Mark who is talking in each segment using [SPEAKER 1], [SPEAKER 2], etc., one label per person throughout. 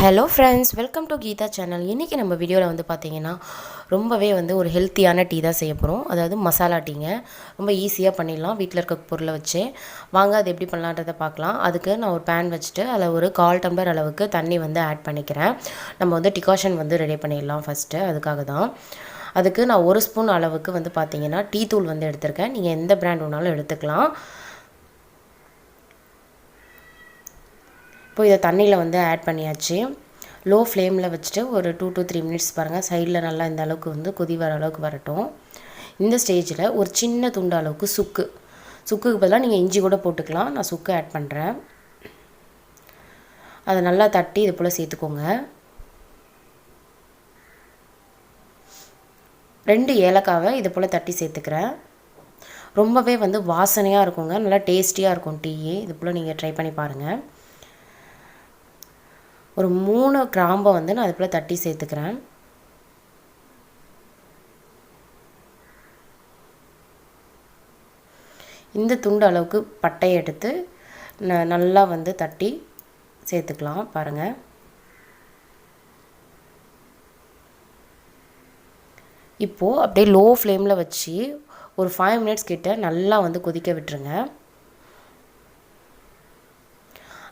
[SPEAKER 1] Hello friends, welcome to Gita channel. இன்றைக்கி நம்ம வீடியோவில் வந்து பார்த்திங்கன்னா ரொம்பவே ஒரு ஹெல்த்தியான டீ தான் செய்ய போகிறோம். அதாவது மசாலா டீங்க. ரொம்ப ஈஸியாக பண்ணிடலாம் வீட்டில் இருக்க பொருளை வச்சு. வாங்க அது எப்படி பண்ணலான்றதை பார்க்கலாம். அதுக்கு நான் ஒரு பேன் வச்சுட்டு அதில் ஒரு 1/4 டம்ளர் அளவுக்கு தண்ணி ஆட் பண்ணிக்கிறேன். நம்ம டிகாஷன் ரெடி பண்ணிடலாம் ஃபஸ்ட்டு. அதுக்காக தான். அதுக்கு நான் 1 ஸ்பூன் அளவுக்கு பார்த்திங்கன்னா டீ தூள் எடுத்திருக்கேன். நீங்கள் எந்த பிராண்ட் வேணாலும் எடுத்துக்கலாம். இப்போ இதை தண்ணியில் ஆட் பண்ணியாச்சு. லோ ஃப்ளேமில் வச்சுட்டு ஒரு 2 to 3 மினிட்ஸ் பாருங்கள். சைடில் நல்லா இந்த அளவுக்கு கொதி வர அளவுக்கு வரட்டும். இந்த ஸ்டேஜில் ஒரு சின்ன துண்டு அளவுக்கு சுக்குக்கு பதிலாக நீங்கள் இஞ்சி கூட போட்டுக்கலாம். நான் சுக்கு ஆட் பண்ணுறேன். அதை நல்லா தட்டி இது போல் சேர்த்துக்கோங்க. 2 ஏலக்காவை இது போல் தட்டி சேர்த்துக்கிறேன். ரொம்பவே வாசனையாக இருக்குங்க. நல்லா டேஸ்டியாக இருக்கும் டீ. இது போல் நீங்கள் ட்ரை பண்ணி பாருங்கள். ஒரு 3 கிராம்பை நான் அது போல் தட்டி சேர்த்துக்கிறேன். இந்த துண்டு அளவுக்கு பட்டையை எடுத்து நல்லா தட்டி சேர்த்துக்கலாம். பாருங்கள். இப்போது அப்படியே லோ ஃப்ளேமில் வச்சு ஒரு 5 மினிட்ஸ் கிட்ட நல்லா கொதிக்க விட்டுருங்க.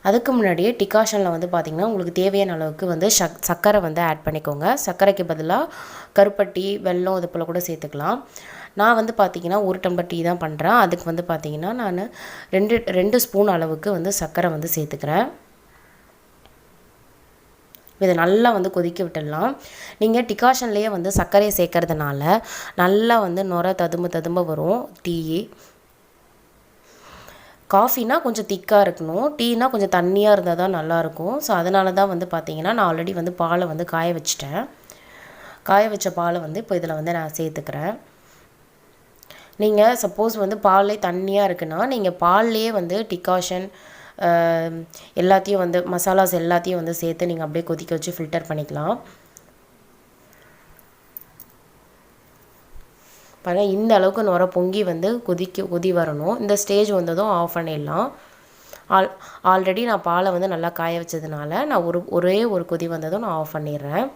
[SPEAKER 1] அதுக்கு முன்னாடியே டிகாஷனில் பார்த்திங்கன்னா உங்களுக்கு தேவையான அளவுக்கு சர்க்கரை ஆட் பண்ணிக்கோங்க. சர்க்கரைக்கு பதிலாக கருப்பட்டி, வெல்லம் இது போல் கூட சேர்த்துக்கலாம். நான் பார்த்திங்கன்னா 1 டம்ளர் டீ தான் பண்ணுறேன். அதுக்கு பார்த்திங்கன்னா நான் 2 ஸ்பூன் அளவுக்கு சர்க்கரை சேர்த்துக்கிறேன். இதை நல்லா கொதிக்க விட்டுடலாம். நீங்கள் டிகாஷன்லேயே சர்க்கரையை சேர்க்கறதுனால நல்லா நுர ததும்ப வரும் டீ. காஃபினா கொஞ்சம் திக்காக இருக்கணும். டீனா கொஞ்சம் தண்ணியாக இருந்தால் தான் நல்லாயிருக்கும். ஸோ அதனால தான் பார்த்திங்கன்னா நான் ஆல்ரெடி பாலை காய வச்சிட்டேன். காய வச்ச பாலை இப்போ இதில் நான் சேர்த்துக்கிறேன். நீங்கள் சப்போஸ் பாலே தண்ணியாக இருக்குன்னா நீங்கள் பால்லையே டிகாஷன் எல்லாத்தையும் மசாலாஸ் எல்லாத்தையும் சேர்த்து நீங்கள் அப்படியே கொதிக்க வச்சு ஃபில்டர் பண்ணிக்கலாம். பாருங்கள், இந்த அளவுக்கு நுர பொங்கி கொதி வரணும். இந்த ஸ்டேஜ் வந்ததும் ஆஃப் பண்ணிடலாம். ஆல்ரெடி நான் பாலை நல்லா காய வச்சதுனால நான் ஒரே ஒரு கொதி வந்ததும் நான் ஆஃப் பண்ணிடுறேன்.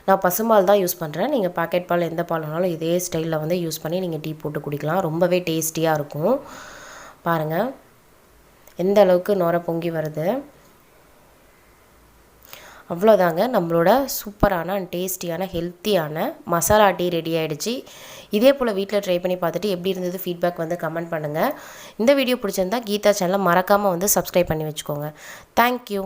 [SPEAKER 1] நான் பசும்பால் தான் யூஸ் பண்ணுறேன். நீங்கள் பாக்கெட் பால் எந்த பால் வேணாலும் இதே ஸ்டைலில் யூஸ் பண்ணி நீங்கள் டீ போட்டு குடிக்கலாம். ரொம்பவே டேஸ்டியாக இருக்கும். பாருங்கள் எந்த அளவுக்கு நுர பொங்கி வருது. அவ்வளோதாங்க, நம்மளோட சூப்பரான அண்ட் டேஸ்டியான ஹெல்த்தியான மசாலா டீ ரெடி ஆகிடுச்சு. இதே போல் வீட்டில் ட்ரை பண்ணி பார்த்துட்டு எப்படி இருந்தது ஃபீட்பேக் கமெண்ட் பண்ணுங்கள். இந்த வீடியோ பிடிச்சிருந்தா கீதா சேனலை மறக்காமல் சப்ஸ்கிரைப் பண்ணி வச்சுக்கோங்க. தேங்க்யூ.